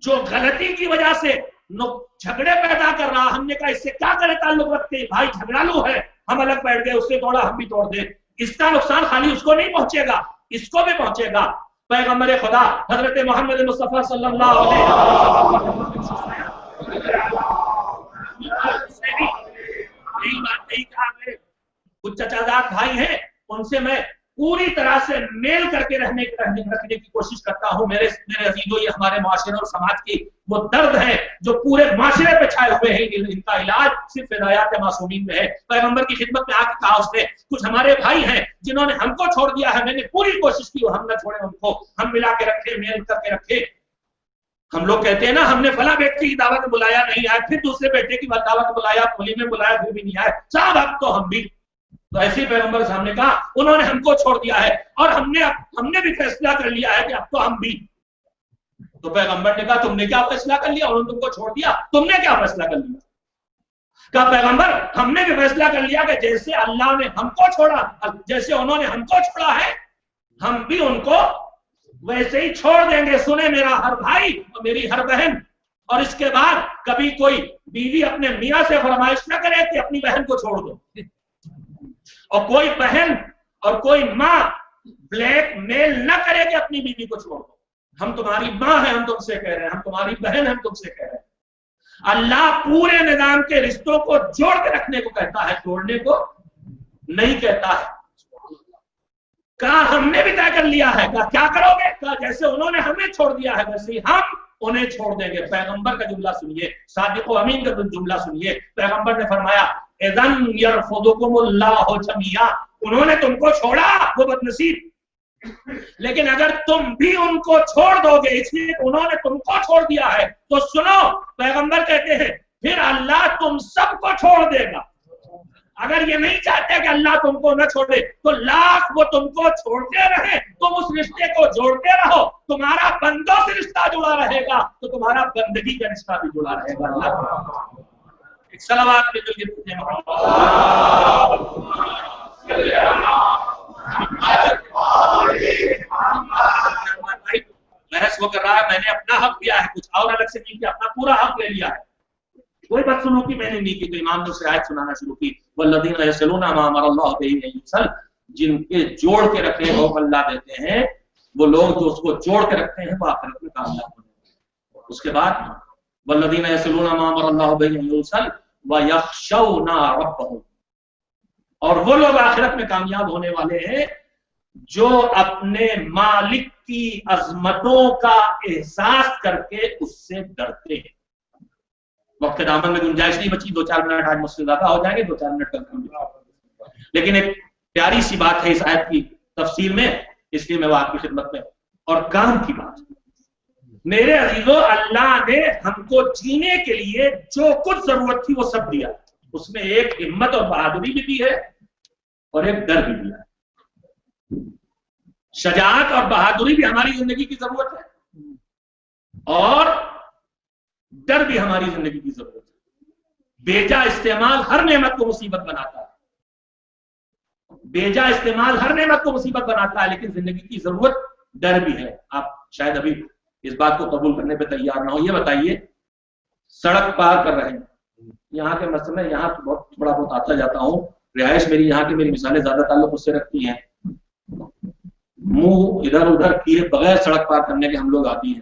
A: جو غلطی کی وجہ سے جھگڑے پیدا کر رہا, ہم نے کہا اس سے کیا کرے تعلق رکھتے ہیں, بھائی جھگڑالو ہے, ہم الگ بیٹھ گئے, اس سے توڑا ہم بھی توڑ دیں. اس کا نقصان خالی اس کو نہیں پہنچے گا, اس کو بھی پہنچے گا. پیغمبر خدا حضرت محمد مصطفیٰ صلی اللہ علیہ وسلم کچھ چچازاد بھائی ہیں, ان سے میں پوری طرح سے میل کر کے رکھنے کی کوشش کرتا ہوں. میرے عزیزوں, یہ ہمارے معاشرے اور سماج کی وہ درد ہے جو پورے معاشرے پہ چھائے ہوئے ہیں. ان کا علاج صرف ہدایات معصومین میں ہے. پیغمبر کی خدمت میں آ کے کہا اس نے, کچھ ہمارے بھائی ہیں جنہوں نے ہم کو چھوڑ دیا ہے, میں نے پوری کوشش کی ہم نہ چھوڑیں ان کو, ہم ملا کے رکھے, میل کر کے رکھے. ہم لوگ کہتے ہیں نا ہم نے فلاں بیٹے کی دعوت میں بلایا نہیں آئے, پھر دوسرے بیٹے کی دعوت میں بلایا, ہولی میں بلایا, پھر بھی نہیں آئے, صاحب اب تو ہم بھی. تو ایسے پیغمبر صاحب نے کہا انہوں نے ہم کو چھوڑ دیا ہے اور ہم نے بھی فیصلہ کر لیا ہے کہ اب تو ہم بھی. تو پیغمبر نے کہا تم نے کیا فیصلہ کر لیا, انہوں نے تم کو چھوڑ دیا, تم نے کیا فیصلہ کر لیا؟ کہا پیغمبر ہم نے بھی فیصلہ کر لیا کہ جیسے اللہ نے ہم کو چھوڑا, جیسے انہوں نے ہم کو چھوڑا ہے, ہم بھی ان کو ویسے ہی چھوڑ دیں گے. سنے میرا ہر بھائی اور میری ہر بہن, اور اس کے بعد کبھی کوئی بیوی اپنے میاں سے فرمائش نہ کرے کہ اپنی بہن کو چھوڑ دو, اور کوئی بہن اور کوئی ماں بلیک میل نہ کرے کہ اپنی بیوی کو چھوڑ دو. ہم تمہاری ماں ہیں, ہم تم سے کہہ رہے ہیں, ہم تمہاری بہن ہیں, ہم تم سے کہہ رہے ہیں. اللہ پورے نظام کے رشتوں کو جوڑ کے رکھنے کو کہتا ہے, توڑنے کو نہیں کہتا ہے. کہا ہم نے بھی طے کر لیا ہے. کہا کیا کرو گے؟ کہا جیسے انہوں نے ہمیں چھوڑ دیا ہے ویسے ہی ہم انہیں چھوڑ دیں گے. پیغمبر کا جملہ سنیے, صادق و امین کا جملہ سنیے. پیغمبر نے فرمایا اذن یرفضکم اللہ جمیعا, انہوں نے تم کو چھوڑا وہ بدنصیب, لیکن اگر تم بھی ان کو چھوڑ دو گے اس لیے انہوں نے تم کو چھوڑ دیا ہے تو سنو, پیغمبر کہتے ہیں پھر اللہ تم سب کو چھوڑ دے گا. اگر یہ نہیں چاہتے کہ اللہ تم کو نہ چھوڑے تو لاکھ وہ تم کو چھوڑتے رہے, تم اس رشتے کو جوڑتے رہو. تمہارا بندوں سے رشتہ جڑا رہے گا تو تمہارا بندگی کا رشتہ بھی جڑا رہے گا. اللہ ایک صلوات میں مل کے پوچھیں بحث وہ کر رہا ہے, میں نے اپنا حق دیا ہے, کچھ اور الگ سے نہیں کیا, اپنا پورا حق لے لیا ہے, کوئی بدسلوکی میں نے نہیں کی. تو امام نے اسے آیت سنانا شروع کی, والذین یصلون ما امر اللہ بہ ان یوصل, جن کے جوڑ کے رکھنے کو اللہ دیتے ہیں, وہ لوگ جو اس کو جوڑ کے رکھتے ہیں وہ آخرت میں کامیاب ہوتے ہیں. اس کے بعد والذین یصلون ما امر اللہ بہ ان یوصل ویخشون ربهم, اور وہ لوگ آخرت میں کامیاب ہونے والے ہیں جو اپنے مالک کی عظمتوں کا احساس کر کے اس سے ڈرتے ہیں. وقت دامن میں گنجائش نہیں بچی, 2-4 منٹ آج مجھ سے زیادہ ہو جائیں گے, 2-4 منٹ کر, لیکن ایک پیاری سی بات ہے اس آیت کی تفسیر میں, اس لیے میں وہ آپ کی خدمت میں. اور کام کی بات, میرے عزیزوں, اللہ نے ہم کو جینے کے لیے جو کچھ ضرورت تھی وہ سب دیا. اس میں ایک ہمت اور بہادری بھی دی ہے اور ایک ڈر بھی دیا ہے. شجاعت اور بہادری بھی ہماری زندگی کی ضرورت ہے اور ڈر بھی ہماری زندگی کی ضرورت ہے. بیجا استعمال ہر نعمت کو مصیبت بناتا ہے, بیجا استعمال ہر نعمت کو مصیبت بناتا ہے, لیکن زندگی کی ضرورت ڈر بھی ہے. آپ شاید ابھی اس بات کو قبول کرنے پہ تیار نہ ہو. یہ بتائیے, سڑک پار کر رہے ہیں, یہاں کے مسئلے میں یہاں بہت بڑا بہت آتا جاتا ہوں, رہائش میری یہاں کی, میری مثالیں زیادہ تعلق اس سے رکھتی ہیں. منہ ادھر ادھر کیے بغیر سڑک پار کرنے کے ہم لوگ آتی ہیں.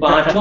A: 5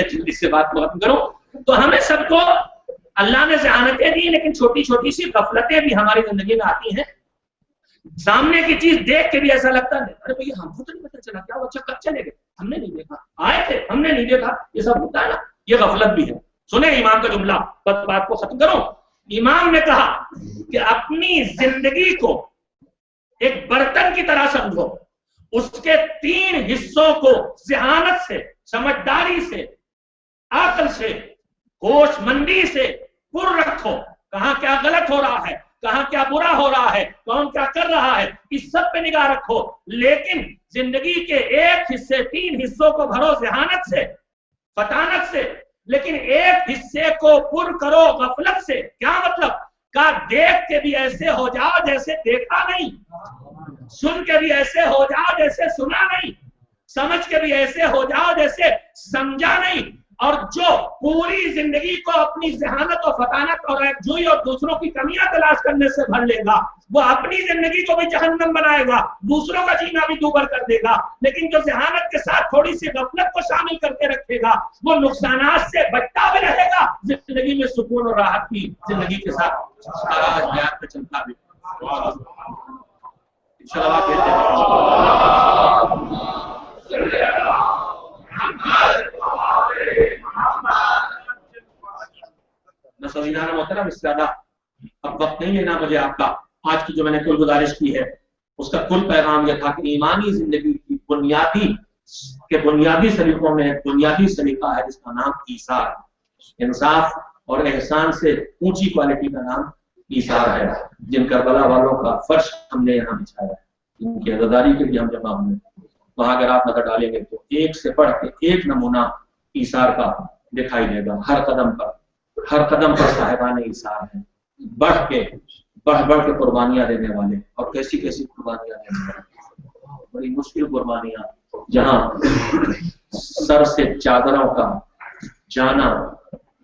A: جلدی سے بات ختم کرو. تو ہمیں سب کو اللہ نے ذہانتیں دی, لیکن چھوٹی چھوٹی سی غفلتیں بھی ہماری زندگی میں آتی ہیں. سامنے کی چیز دیکھ کے بھی ایسا لگتا ہے ارے بھائی ہم کو تو نہیں پتا چلا, کیا بچہ کب چلے گئے, ہم نے نہیں دیکھا, آئے تھے ہم نے نہیں دیکھا, یہ سب ہوتا ہے نا, یہ غفلت بھی ہے. سنیں امام کا جملہ, بس بات کو ختم کرو. امام نے کہا کہ اپنی زندگی کو ایک برتن کی طرح سمجھو, اس کے 3 حصوں کو ذہانت سے, سمجھداری سے, عقل سے, ہوش مندی سے پر رکھو. کہاں کیا غلط ہو رہا ہے, کہاں کیا برا ہو رہا ہے, کون کیا کر رہا ہے, اس سب پہ نگاہ رکھو. لیکن زندگی کے 1 حصے, 3 حصوں کو بھرو ذہانت سے, فطانت سے, لیکن 1 حصے کو پر کرو غفلت سے. کیا مطلب؟ کہ دیکھ کے بھی ایسے ہو جاؤ جیسے دیکھا نہیں, سن کے بھی ایسے ہو جاؤ جیسے سنا نہیں, سمجھ کے بھی ایسے ہو جاؤ جیسے سمجھا نہیں. اور جو پوری زندگی کو اپنی ذہانت و فطانت اور ایکجوئی اور دوسروں کی کمیاں تلاش کرنے سے بھر لے گا, وہ اپنی زندگی کو بھی جہنم بنائے گا, دوسروں کا جینا بھی دوبر کر دے گا. لیکن جو ذہانت کے ساتھ تھوڑی سی غفلت کو شامل کر کے رکھے گا, وہ نقصانات سے بچتا بھی رہے گا, زندگی میں سکون اور راحت کی زندگی کے ساتھ حیات پہ چلتا بھی. انشاءاللہ کہتے ہیں محترم, اس سے زیادہ اب وقت نہیں لینا مجھے آپ کا. آج کی جو میں نے کل گزارش کی ہے اس کا کل پیغام یہ تھا کہ ایمانی زندگی کی بنیادی سلیقوں میں ایک بنیادی سلیقہ ہے جس کا نام ایثار, انصاف اور احسان سے اونچی کوالٹی کا نام ایثار ہے. جن کربلا والوں کا فرش ہم نے یہاں بچھایا ہے, ان کی عزاداری کے لیے ہم جمع ہوئے, وہاں اگر آپ نظر ڈالیں گے تو ایک سے بڑھ کے ایک نمونہ ایثار کا دکھائی دے گا. ہر قدم پر صاحبان ایثار ہیں, بڑھ کے قربانیاں دینے والے, اور کیسی کیسی قربانیاں دینے والے, بڑی مشکل قربانیاں, جہاں سر سے چادروں کا جانا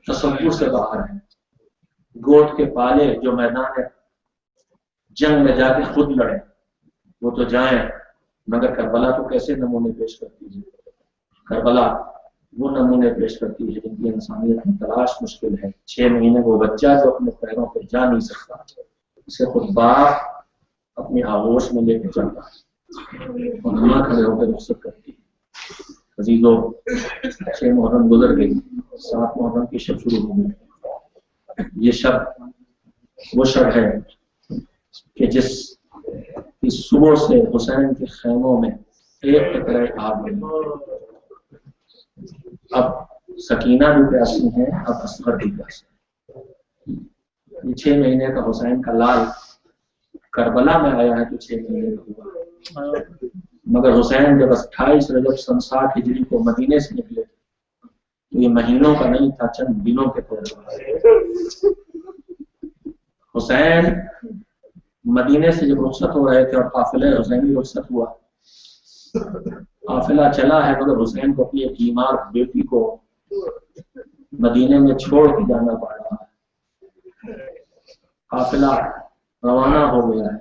A: تصور سے باہر ہے. گوٹ کے پالے جو میدان جنگ میں جا کے خود لڑے وہ تو جائیں, مگر کربلا کو کیسے نمونے پیش کرتی ہے. کربلا وہ نمونے پیش کرتی ہے جن کی انسانیت میں تلاش مشکل ہے. 6 مہینے وہ بچہ جو اپنے پیروں پہ جا نہیں سکتا, اسے خود باپ اپنی آغوش میں لے کے چلتا اور ہمیں کھڑے ہو کے رخصت کرتی ہے. عزیزو, 6 محرم گزر گئی, 7 محرم کی شب شروع ہو گئی. یہ شب وہ شب ہے کہ جس کی صبح سے حسین کے خیموں میں ایک قطرہ آگ نہیں. اب سکینہ بھی پیاسی ہیں, اب اصغر بھی پیاسی ہیں. یہ 6 مہینے کا حسین کا لال کربلا میں آیا ہے تو 6 مہینے کا ہوا, مگر حسین جب 28 رجب سن 60 ہجری کو مدینے سے نکلے تو یہ مہینوں کا نہیں تھا, چند دنوں کے طور. حسین مدینے سے جب رخصت ہو رہے تھے اور قافلہ حسینی رخصت ہوا, قافلہ چلا ہے مگر حسین کو اپنی ایک بیمار بیٹی کو مدینے میں چھوڑ کے جانا پڑ رہا ہے. قافلہ روانہ ہو گیا ہے,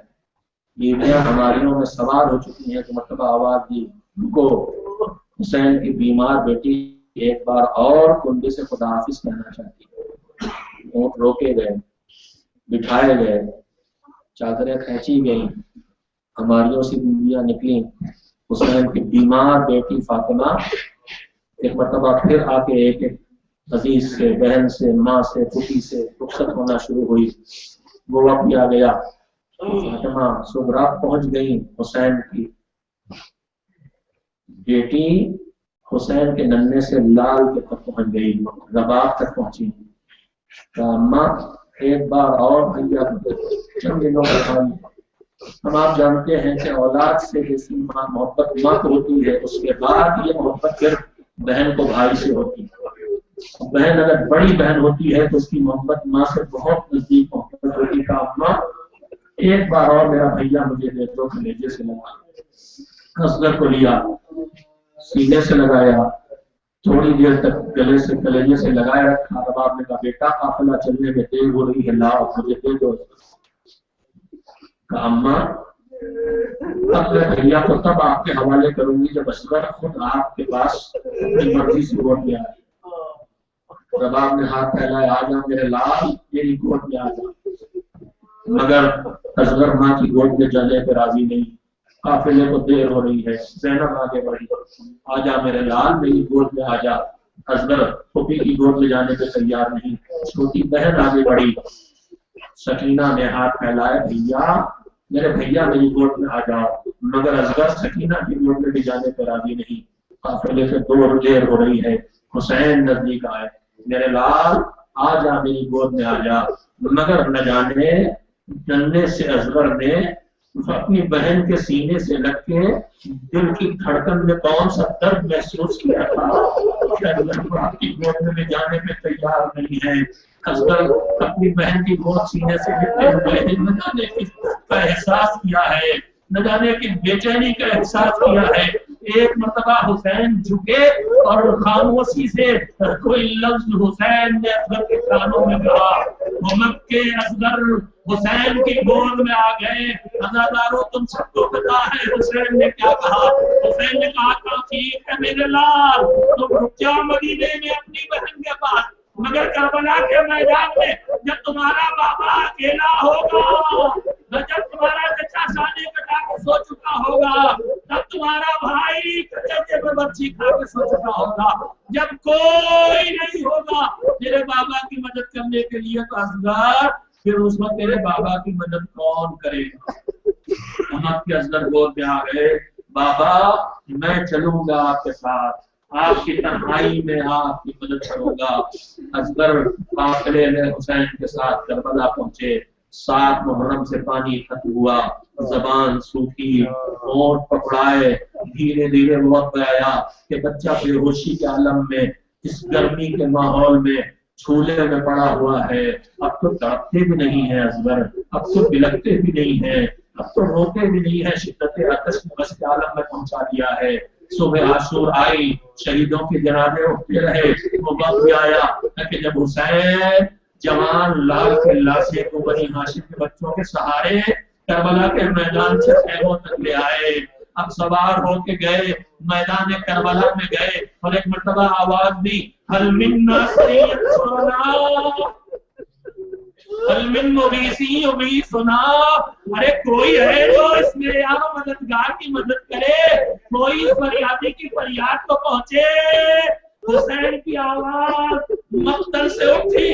A: بیویاں ہماریوں میں سوار ہو چکی ہیں کہ مرتبہ آواز دی کو حسین کی بیمار بیٹی ایک بار اور کنبے سے خداحافظ کہنا چاہتی ہے. اونٹ روکے گئے, بٹھائے گئے, چادریں کھینچی گئیں, ہماریوں سے بیویاں نکلیں. حسین کی بیمار بیٹی فاطمہ ایک مرتبہ پھر آ کے ایک عزیز سے, بہن سے, ماں سے, پھوپھی سے رخصت ہونا شروع ہوئی. وہ وقت آ گیا, فاطمہ صغرا پہنچ گئی. حسین کی بیٹی حسین کے ننھے سے لال کے تک پہنچ گئی, رباب تک پہنچی. اماں ایک بار اور بھیا چند دنوں کا. ہم آپ جانتے ہیں کہ اولاد سے جیسی محبت ماں کو ہوتی ہے, اس کے بعد یہ محبت پھر بہن کو بھائی سے ہوتی ہے. بہن اگر بڑی بہن ہوتی ہے تو اس کی محبت ماں سے بہت نزدیک محبت ہوتی ہے. ماں ایک بار اور میرا بھیا مجھے دے دو, کلیجے سے لگا. اصغر کو لیا, سینے سے لگایا, تھوڑی دیر تک گلے سے کلیجے سے لگائے رکھا. رباب نے کہا بیٹا قافلہ چلنے میں دیر ہو رہی ہے, لاؤ مجھے دے دو. اماں
C: اب میں بھیا کو تب آپ کے حوالے کروں گی جب اصغر خود آپ کے پاس اپنی مرضی سے گود میں آئے. جب آپ نے ہاتھ پھیلایا آ جا میرے لال میری گود میں آ جا، مگر اصغر ماں کی گود میں جانے پہ راضی نہیں. قافلے کو دیر ہو رہی ہے، زینب آگے بڑھی، آ جا میرے لال میری گود میں آ جا. اصغر پھوپھی کی گود میں جانے پہ تیار نہیں. چھوٹی بہن آگے بڑھی، سکینہ نے ہاتھ پھیلائے بھیا میرے بھیا میری گود میں آ جاؤ، مگر اصغر سکینہ کی گود میں بھی جانے پہ راضی نہیں. قافلے سے دیر ہو رہی ہے، حسین نزدیک آئے، میرے لال آ جا میری گود میں آ جا. مگر نہ جانے جلنے سے اصغر نے اپنی بہن کے سینے سے لگ کے دل کی دھڑکن میں کون سا درد محسوس کیا تھا کہ اصغر آپ کی گود میں بھی جانے پہ تیار نہیں ہے. اصغر اپنی بہن کی گود سینے سے لگتے ہوئے نہ جانے کا احساس کیا ہے، نہ جانے کی بے چینی کا احساس کیا ہے. ایک مرتبہ حسین جھکے اور خاموشی سے کوئی لفظ حسین نے اصغر کے کانوں میں کہا. محمد کے اصغر حسین کی گود میں آ گئے. عزادارو تم سب کو پتا ہے حسین نے کیا کہا. حسین نے کہا ٹھیک ہے میرے لال تم رک جاؤ مدینے میں اپنی بہن کے پاس، مگر کربلا کے میدان میں جب تمہارا بابا اکیلا ہوگا، جب تمہارا چچا شادی کٹا کے سو چکا ہوگا، تب تمہارا بھائی کچے پہ برچھی کھا کے سو چکا ہوگا، جب کوئی نہیں ہوگا تیرے بابا کی مدد کرنے کے لیے تو اصغر پھر اس وقت تیرے بابا کی مدد کون کرے گا. محمد کے اصغر گود میں آ گئے. بابا میں چلوں گا آپ کے ساتھ، آپ کی تنہائی میں آپ کی مدد کروں گا. اصغر قافلے میں حسین کے ساتھ کربلا پہنچے. 7 محرم سے پانی ختم ہوا، زبان سوکھی، ہونٹ پکڑائے. دھیرے دھیرے وقت آیا کہ بچہ بے ہوشی کے عالم میں اس گرمی کے ماحول میں چھولے میں پڑا ہوا ہے. اب تو تڑپتے بھی نہیں ہیں اصغر، اب تو بلکتے بھی نہیں ہیں، اب تو روتے بھی نہیں ہیں. شدت آتش میں بس کے عالم میں پہنچا دیا ہے. صبح عاشور آئی، شہیدوں کے جنازے اٹھتے رہے. وہ وقت بھی آیا کہ جب حسین جوان لال کے لاشے کو بنی ہاشم کے بچوں کے سہارے کربلا کے میدان سے خیموں تک لے آئے. اب سوار ہو کے گئے، میدان کربلا میں گئے اور ایک مرتبہ آواز دی حل من ناصر سنا، حل من مغیثی یغیثنا. ارے کوئی ہے جو اس میرے یہاں مددگار کی مدد کرے، کوئی اس فریادی کی فریاد کو پہنچے. حسین کی آواز مقتل سے اٹھی،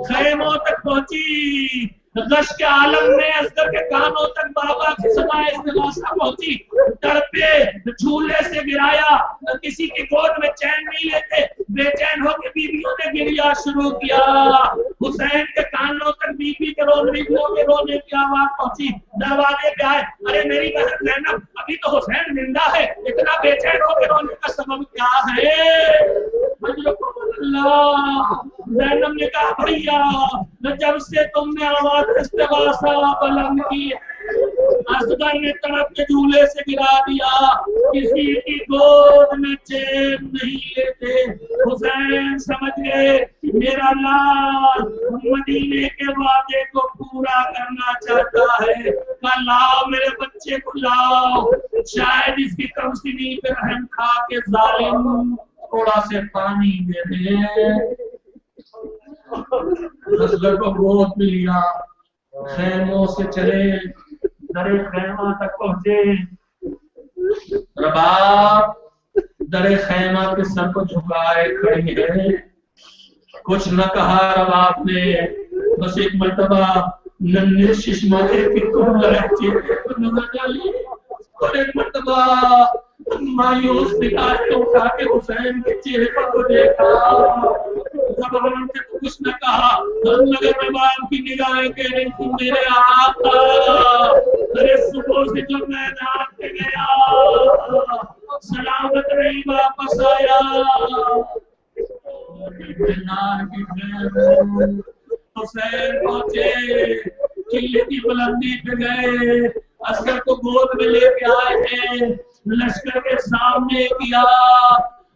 C: خیموں تک پہنچی. غش کے عالم میں اصغر کے کانوں تک بابا کی صدا استغاثہ پہنچی. تڑپے جھولے سے گرایا، کسی کی گود میں چین نہیں لیتے، بے چین ہو کے بیویوں نے گریا شروع کیا. حسین کے کانوں تک بیوی کے رونے کی آواز پہنچی. دروازے پہ آئے، ارے میری بہن زینب ابھی تو حسین زندہ ہے، اتنا بے چین ہو کے رونے کا سبب کیا ہے؟ اللہ زینب نے کہا بھیا جب سے تم نے آواز استغاثہ بلند کی اصغر نے تڑپ کے جھولے سے گرا دیا. کسی کی گود میں چین نہیں لیتے. حسین سمجھ گئے میرا لال مدینے کے وعدے کو پورا کرنا چاہتا ہے. لاؤ میرے بچے کو لاؤ، شاید اس کی کمسنی پہ رحم کھا کے ظالم تھوڑا سے پانی دے دے. اصغر کو گود میں لیا، خیموں سے چلے، درے خیمہ تک پہنچے. رباب درے خیمہ کے سر کو جھکائے کھڑی ہے، کچھ نہ کہا رباب نے، بس ایک مرتبہ ننھے ششمانے کی تم لہجے پر نظر ڈالی اور ایک مرتبہ مایوس نگاہ کو اٹھا کے حسین کے چہرے پر دیکھا. زبان سے کچھ نہ کہا، مگر رباب کی نگاہیں کہہ رہی تھی میرے آقا ارے صبح سے جو میدان پہ گیا سلامت نہیں واپس آیا. حسین پہنچے، قلعے کی بلندی پہ گئے، اصغر کو گود میں لے کے آئے ہیں، لشکر کے سامنے کیا.